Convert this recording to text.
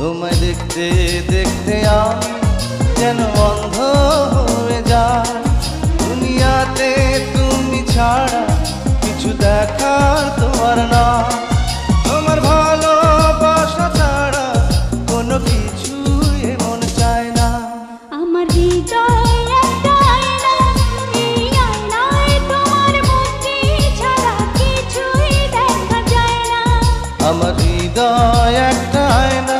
তোমায় দেখতে দেখতে আমি যেন অন্ধ হয়ে যাই। দুনিয়াতে তুমি ছাড়া কিছু দেখার তোমার না। তোমার ভালোবাসা ছাড়া কোনো কিছু এমন চায় না। আমার হৃদয় একটা আয়না, এই আয়নায় তোমার মুখটি ছাড়া কিছুই দেখা যায় না। আমার হৃদয় একটা আয়না,